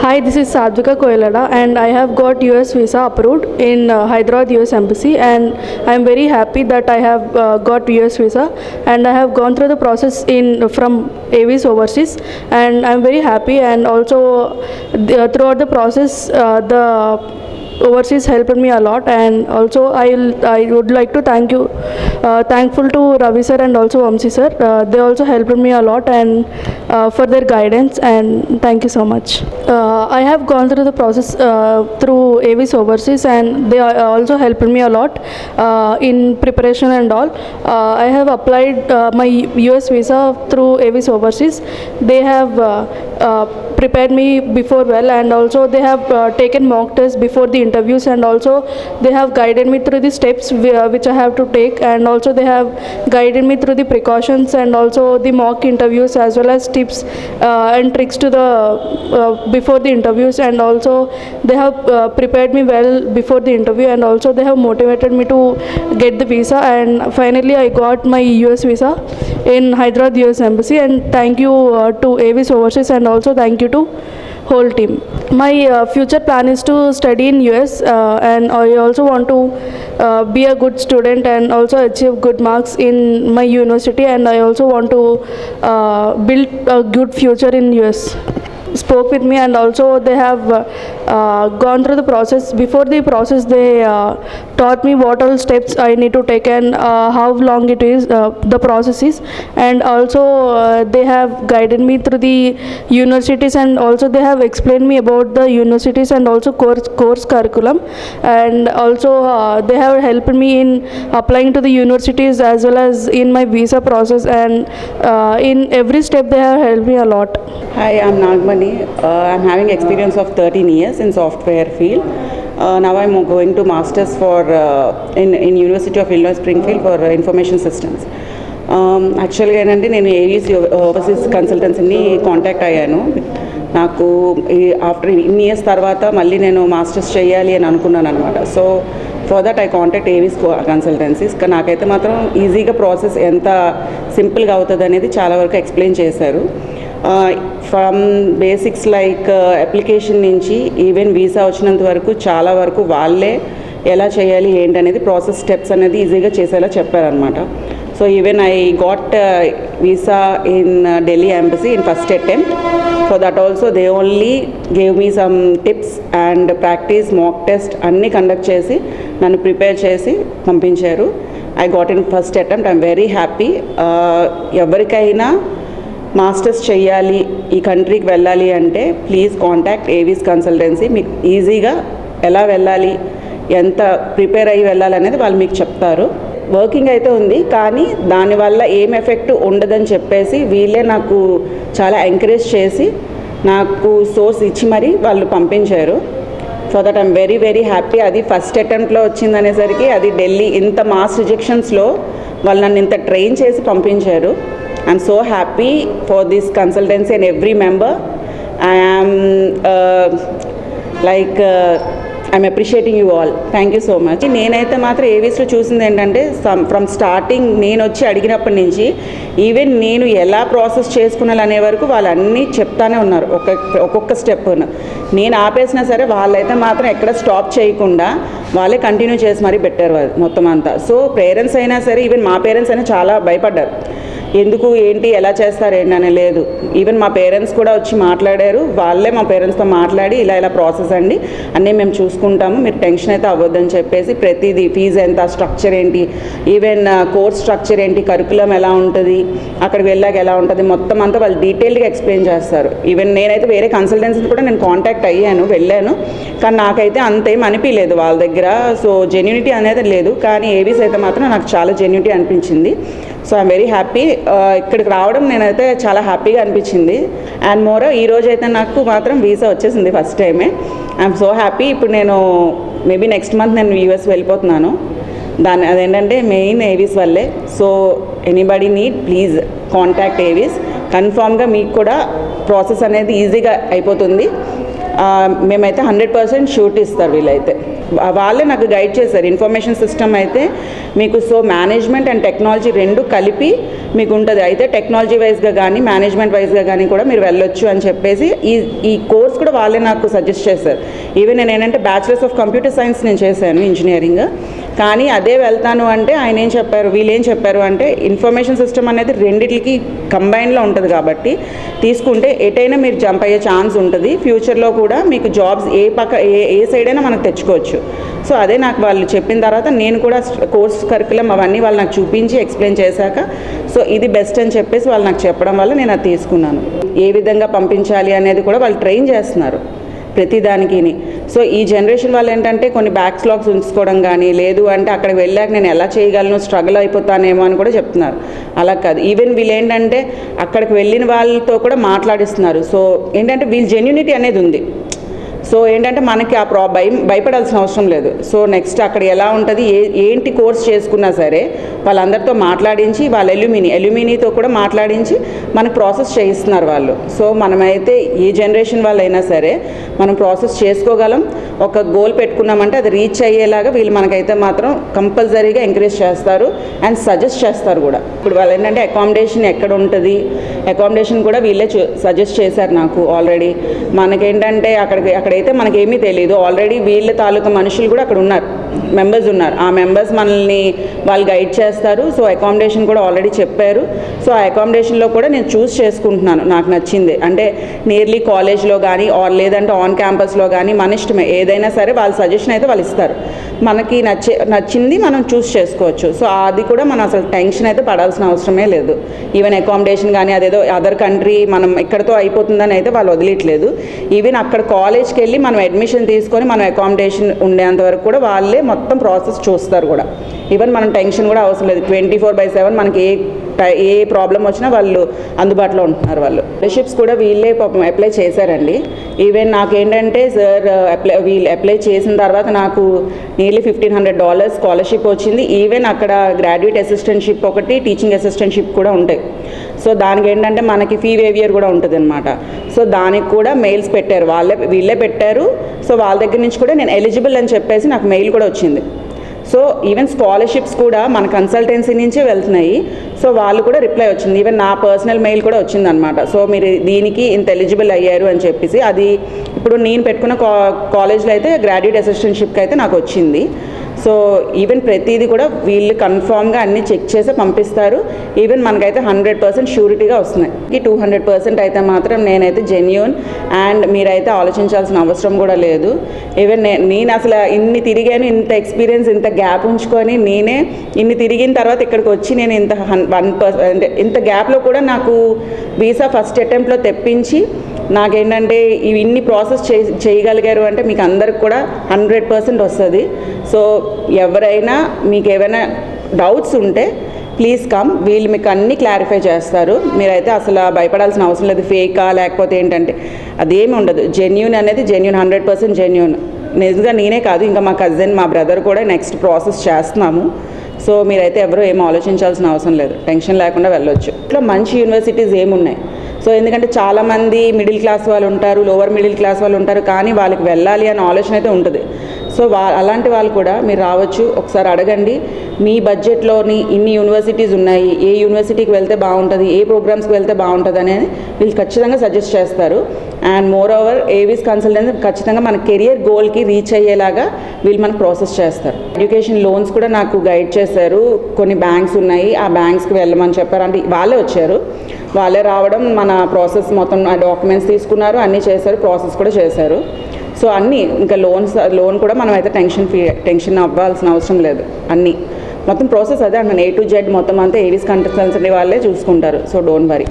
Hi, this is Sadvika Koyalada, and I have got US visa approved in Hyderabad US Embassy, and I am very happy that I have got US visa, and I have gone through the process in from Avis Overseas, and I am very happy. And also throughout the process, the overseas helped me a lot, and also I would like to thankful to Ravi sir and also Vamsi sir. They also helped me a lot and for their guidance, and thank you so much. I have gone through the process through Avis Overseas, and they also helped me a lot in preparation and all. I have applied my US visa through Avis Overseas. They have prepared me before well, and also they have taken mock tests before the interviews, and also they have guided me through the steps which I have to take, and also they have guided me through the precautions and also the mock interviews, as well as tips and tricks to the before the interviews, and also they have prepared me well before the interview, and also they have motivated me to get the visa, and finally I got my US visa in Hyderabad US Embassy. And thank you to Avis Overseas, and also thank you to whole team. My future plan is to study in US, and I also want to be a good student and also achieve good marks in my university, and I also want to build a good future in US. Spoke with me, and also they have gone through the process. Before the process, they taught me what all steps I need to take, and how long it is, the process is, and also they have guided me through the universities, and also they have explained me about the universities and also course curriculum, and also they have helped me in applying to the universities as well as in my visa process, and in every step they have helped me a lot. Hi, I'm Nagmani. I'm having experience of 13 years in software field. Now I'm going to masters for in University of Illinois Springfield for information systems. యాక్చువల్గా ఏంటంటే నేను Avis overseas కన్సల్టెన్సీని contact అయ్యాను. నాకు after ఇన్ని years తర్వాత మళ్ళీ నేను masters చేయాలి అని అనుకున్నాను అనమాట. So for that eye contact Avis consultancies. నాకైతే మాత్రం ఈజీగా ప్రాసెస్ ఎంత సింపుల్గా అవుతుంది అనేది చాలా వరకు ఎక్స్ప్లెయిన్ చేశారు. ఫ్రమ్ బేసిక్స్ లైక్ అప్లికేషన్ నుంచి ఈవెన్ వీసా వచ్చినంత వరకు చాలా వరకు వాళ్ళే ఎలా చేయాలి ఏంటనేది ప్రాసెస్ స్టెప్స్ అనేది ఈజీగా చేసేలా చెప్పారనమాట. So even I got visa in Delhi embassy in first attempt. For that also they only gave me some tips and practice mock test అన్నీ కండక్ట్ చేసి నన్ను ప్రిపేర్ చేసి పంపించారు. I got in first attempt. I'm very happy. ఎవరికైనా masters చేయాలి, ఈ కంట్రీకి వెళ్ళాలి అంటే ప్లీజ్ కాంటాక్ట్ ఏవిస్ కన్సల్టెన్సీ. మీకు ఈజీగా ఎలా వెళ్ళాలి, ఎంత ప్రిపేర్ అయ్యి వెళ్ళాలి అనేది వాళ్ళు మీకు చెప్తారు. వర్కింగ్ అయితే ఉంది, కానీ దానివల్ల ఏం ఎఫెక్ట్ ఉండదని చెప్పేసి వీళ్ళే నాకు చాలా ఎంకరేజ్ చేసి నాకు సోర్స్ ఇచ్చి మరీ వాళ్ళు పంపించారు. For that I'm very very happy. అది ఫస్ట్ అటెంప్ట్లో వచ్చిందనేసరికి, అది ఢిల్లీ ఇంత మాస్ రిజెక్షన్స్లో వాళ్ళు నన్ను ఇంత ట్రైన్ చేసి పంపించారు. I'm so happy for this consultancy and every member. I am I'm appreciating you all. Thank you so much. నేనైతే మాత్రం ఏవిస్లో చూసింది ఏంటంటే ఫ్రమ్ స్టార్టింగ్ నేను వచ్చి అడిగినప్పటి నుంచి ఈవెన్ నేను ఎలా ప్రాసెస్ చేసుకున్నాను వరకు వాళ్ళు అన్నీ చెప్తానే ఉన్నారు. ఒక్కొక్క స్టెప్ నేను ఆపేసినా సరే వాళ్ళైతే మాత్రం ఎక్కడ స్టాప్ చేయకుండా వాళ్ళే కంటిన్యూ చేసి మరీ పెట్టారు మొత్తం అంతా. సో పేరెంట్స్ అయినా సరే, ఈవెన్ మా పేరెంట్స్ అయినా చాలా భయపడ్డారు. ఎందుకు ఏంటి ఎలా చేస్తారు ఏంటనే లేదు. ఈవెన్ మా పేరెంట్స్ కూడా వచ్చి మాట్లాడారు. వాళ్ళే మా పేరెంట్స్తో మాట్లాడి ఇలా ప్రాసెస్ అండి అన్నీ మేము చూసుకుంటాము, మీరు టెన్షన్ అయితే అవ్వద్దని చెప్పేసి ప్రతిదీ ఫీజు ఎంత, స్ట్రక్చర్ ఏంటి, ఈవెన్ కోర్స్ స్ట్రక్చర్ ఏంటి, కరికులం ఎలా ఉంటుంది, అక్కడికి వెళ్ళాక ఎలా ఉంటుంది, మొత్తం అంతా వాళ్ళు డీటెయిల్గా ఎక్స్ప్లెయిన్ చేస్తారు. ఈవెన్ నేనైతే వేరే కన్సల్టెన్సీని కూడా నేను కాంటాక్ట్ అయ్యాను, వెళ్ళాను, కానీ నాకైతే అంతేం అనిపించలేదు వాళ్ళ దగ్గర. సో జెన్యూనిటీ అనేది లేదు, కానీ ఏవిస్ అయితే మాత్రం నాకు చాలా జెన్యూనిటీ అనిపించింది. So I'm very happy. ఇక్కడికి రావడం నేనైతే చాలా హ్యాపీగా అనిపించింది. అండ్ మోర్ ఈరోజు అయితే నాకు మాత్రం వీసా వచ్చేసింది ఫస్ట్ టైమే. I'm so happy. ఇప్పుడు నేను మేబీ నెక్స్ట్ మంత్ నేను యూఎస్ వెళ్ళిపోతున్నాను. అదేంటంటే మెయిన్ ఏవిస్ వల్లే. So anybody need please contact Avis. కన్ఫామ్గా మీకు కూడా ప్రాసెస్ అనేది ఈజీగా అయిపోతుంది. మేమైతే 100% షూట్ ఇస్తారు వీళ్ళైతే. వాళ్ళే నాకు గైడ్ చేశారు. ఇన్ఫర్మేషన్ సిస్టమ్ అయితే మీకు మేనేజ్మెంట్ అండ్ టెక్నాలజీ రెండు కలిపి మీకు ఉంటుంది. అయితే టెక్నాలజీ వైజ్గా కానీ మేనేజ్మెంట్ వైజ్గా కానీ కూడా మీరు వెళ్ళొచ్చు అని చెప్పేసి ఈ కోర్స్ కూడా వాళ్ళే నాకు సజెస్ట్ చేశారు. ఈవెన్ నేను ఏంటంటే బ్యాచిలర్స్ ఆఫ్ కంప్యూటర్ సైన్స్ నేను చేశాను ఇంజనీరింగ్, కానీ అదే వెళ్తాను అంటే ఆయన ఏం చెప్పారు, వీళ్ళు ఏం చెప్పారు అంటే ఇన్ఫర్మేషన్ సిస్టమ్ అనేది రెండిటికి కంబైన్లో ఉంటుంది కాబట్టి తీసుకుంటే ఎటైనా మీరు జంప్ అయ్యే ఛాన్స్ ఉంటుంది. ఫ్యూచర్లో కూడా మీకు జాబ్స్ ఏ సైడ్ అయినా మనకు తెచ్చుకోవచ్చు. సో అదే నాకు వాళ్ళు చెప్పిన తర్వాత నేను కూడా కోర్స్ కరికులం అవన్నీ వాళ్ళు నాకు చూపించి ఎక్స్ప్లెయిన్ చేశాక సో ఇది బెస్ట్ అని చెప్పేసి వాళ్ళు నాకు చెప్పడం వల్ల నేను అది తీసుకున్నాను. ఏ విధంగా పంపించాలి అనేది కూడా వాళ్ళు ట్రైన్ చేస్తున్నారు ప్రతిదానికి. సో ఈ జనరేషన్ వాళ్ళు ఏంటంటే కొన్ని బ్యాక్లాగ్స్ ఉంచుకోవడం కానీ లేదు అంటే అక్కడికి వెళ్ళాక నేను ఎలా చేయగలను, స్ట్రగుల్ అయిపోతానేమో అని కూడా చెప్తున్నారు. అలా కాదు, ఈవెన్ వీళ్ళు ఏంటంటే అక్కడికి వెళ్ళిన వాళ్ళతో కూడా మాట్లాడిస్తున్నారు. సో ఏంటంటే వీళ్ళ జెన్యూనిటీ అనేది ఉంది. సో ఏంటంటే మనకి ఆ భయపడాల్సిన అవసరం లేదు. సో నెక్స్ట్ అక్కడ ఎలా ఉంటుంది, ఏంటి కోర్స్ చేసుకున్నా సరే వాళ్ళందరితో మాట్లాడించి వాళ్ళ ఎల్యూమినీతో కూడా మాట్లాడించి మనకు ప్రాసెస్ చేయిస్తున్నారు వాళ్ళు. సో మనమైతే ఏ జనరేషన్ వాళ్ళైనా సరే మనం ప్రాసెస్ చేసుకోగలం. ఒక గోల్ పెట్టుకున్నామంటే అది రీచ్ అయ్యేలాగా వీళ్ళు మనకైతే మాత్రం కంపల్సరీగా ఎంకరేజ్ చేస్తారు అండ్ సజెస్ట్ చేస్తారు కూడా. ఇప్పుడు వాళ్ళు ఏంటంటే అకామిడేషన్ ఎక్కడ ఉంటుంది, అకామిడేషన్ కూడా వీళ్ళే సజెస్ట్ చేశారు నాకు ఆల్రెడీ. మనకేంటంటే అక్కడైతే మనకేమీ తెలియదు, ఆల్రెడీ వీళ్ళ తాలూకా మనుషులు కూడా అక్కడ ఉన్నారు, మెంబర్స్ ఉన్నారు. ఆ మెంబర్స్ మనల్ని వాళ్ళు గైడ్ చేస్తారు. సో అకామిడేషన్ కూడా ఆల్రెడీ చెప్పారు. సో ఆ అకామిడేషన్లో కూడా నేను చూస్ చేసుకుంటున్నాను నాకు నచ్చింది. అంటే నియర్లీ కాలేజ్లో కానీ లేదంటే ఆన్ క్యాంపస్లో కానీ మన ఇష్టమే, ఏదైనా సరే వాళ్ళ సజెషన్ అయితే వాళ్ళు ఇస్తారు. మనకి నచ్చింది మనం చూస్ చేసుకోవచ్చు. సో అది కూడా మనం అసలు టెన్షన్ అయితే పడాల్సిన అవసరమే లేదు. ఈవెన్ అకామిడేషన్ కానీ అదేదో అదర్ కంట్రీ మనం ఇక్కడతో అయిపోతుందని అయితే వాళ్ళు వదిలేట్లేదు. ఈవెన్ అక్కడ కాలేజ్కి వెళ్ళి మనం అడ్మిషన్ తీసుకొని మనం అకామిడేషన్ ఉండేంత వరకు కూడా వాళ్ళే మొత్తం ప్రాసెస్ చూస్తారు కూడా. ఈవెన్ మనం టెన్షన్ కూడా అవసరం లేదు. 24/7 మనకి ఏ ప్రాబ్లం వచ్చినా వాళ్ళు అందుబాటులో ఉంటున్నారు. వాళ్ళు స్కాలర్షిప్స్ కూడా వీళ్ళే పాపం అప్లై చేశారండి. ఈవెన్ నాకేంటంటే సార్ వీళ్ళు అప్లై చేసిన తర్వాత నాకు నియర్లీ $1,500 స్కాలర్షిప్ వచ్చింది. ఈవెన్ అక్కడ గ్రాడ్యుయేట్ అసిస్టెంట్షిప్ ఒకటి, టీచింగ్ అసిస్టెంట్షిప్ కూడా ఉంటాయి. సో దానికి ఏంటంటే మనకి ఫీ వేవియర్ కూడా ఉంటుంది అనమాట. సో దానికి కూడా మెయిల్స్ పెట్టారు, వీళ్ళే పెట్టారు. సో వాళ్ళ దగ్గర నుంచి కూడా నేను ఎలిజిబుల్ అని చెప్పేసి నాకు మెయిల్ కూడా వచ్చింది. సో ఈవెన్ స్కాలర్షిప్స్ కూడా మన కన్సల్టెన్సీ నుంచే వెళ్తున్నాయి. సో వాళ్ళు కూడా రిప్లై వచ్చింది. ఈవెన్ నా పర్సనల్ మెయిల్ కూడా వచ్చిందనమాట. సో మీరు దీనికి ఇంత ఎలిజిబుల్ అయ్యారు అని చెప్పేసి. అది ఇప్పుడు నేను పెట్టుకున్న కాలేజ్లో అయితే గ్రాడ్యుయేట్ అసిస్టెంట్షిప్కి అయితే నాకు వచ్చింది. సో ఈవెన్ ప్రతిదీ కూడా వీళ్ళు కన్ఫామ్గా అన్నీ చెక్ చేసి పంపిస్తారు. ఈవెన్ మనకైతే 100% షూరిటీగా వస్తున్నాయి. 200% అయితే మాత్రం నేనైతే జెన్యూన్ అండ్ మీరైతే ఆలోచించాల్సిన అవసరం కూడా లేదు. ఈవెన్ నేను అసలు ఇన్ని తిరిగాను, ఇంత ఎక్స్పీరియన్స్, ఇంత గ్యాప్ ఉంచుకొని నేనే ఇన్ని తిరిగిన తర్వాత ఇక్కడికి వచ్చి నేను ఇంత 1% అంటే ఇంత గ్యాప్లో కూడా నాకు వీసా ఫస్ట్ అటెంప్ట్లో తెప్పించి నాకేంటంటే ఇన్ని ప్రాసెస్ చేయగలిగారు అంటే మీకు అందరికి కూడా 100% వస్తుంది. సో ఎవరైనా మీకు ఏమైనా డౌట్స్ ఉంటే ప్లీజ్ కమ్, వీళ్ళు మీకు అన్నీ క్లారిఫై చేస్తారు. మీరైతే అసలు భయపడాల్సిన అవసరం లేదు. ఫేకా లేకపోతే ఏంటంటే అదేమి ఉండదు. జెన్యూన్ అనేది జెన్యూన్, 100% జెన్యూన్. నిజంగా నేనే కాదు, ఇంకా మా కజిన్, మా బ్రదర్ కూడా నెక్స్ట్ ప్రాసెస్ చేస్తున్నాము. సో మీరైతే ఎవరో ఏం ఆలోచించాల్సిన అవసరం లేదు, టెన్షన్ లేకుండా వెళ్ళొచ్చు. ఇట్లా మంచి యూనివర్సిటీస్ ఏమున్నాయి. సో ఎందుకంటే చాలామంది మిడిల్ క్లాస్ వాళ్ళు ఉంటారు, లోవర్ మిడిల్ క్లాస్ వాళ్ళు ఉంటారు, కానీ వాళ్ళకి వెళ్ళాలి అనే ఆలోచన అయితే ఉంటుంది. సో అలాంటి వాళ్ళు కూడా మీరు రావచ్చు, ఒకసారి అడగండి. మీ బడ్జెట్లోని ఇన్ని యూనివర్సిటీస్ ఉన్నాయి, ఏ యూనివర్సిటీకి వెళ్తే బాగుంటుంది, ఏ ప్రోగ్రామ్స్కి వెళ్తే బాగుంటుంది అనేది వీళ్ళు ఖచ్చితంగా సజెస్ట్ చేస్తారు. And more over Avis consultancy ఖచ్చితంగా మన కెరియర్ గోల్కి రీచ్ అయ్యేలాగా వీళ్ళు మనకు ప్రాసెస్ చేస్తారు. ఎడ్యుకేషన్ లోన్స్ కూడా నాకు గైడ్ చేశారు. కొన్ని బ్యాంక్స్ ఉన్నాయి, ఆ బ్యాంక్స్కి వెళ్ళమని చెప్పారు. అంటే వాళ్ళే వచ్చారు, వాళ్ళే రావడం, మన ప్రాసెస్ మొత్తం డాక్యుమెంట్స్ తీసుకున్నారు, అన్నీ చేశారు, ప్రాసెస్ కూడా చేశారు. సో అన్నీ ఇంకా లోన్ కూడా మనం అయితే టెన్షన్ అవ్వాల్సిన అవసరం లేదు. అన్నీ మొత్తం ప్రాసెస్ అదే అంటున్నాను, A to Z మొత్తం అంతా ఏవిస్ కన్సల్టెన్సీ వాళ్ళే చూసుకుంటారు. So don't worry.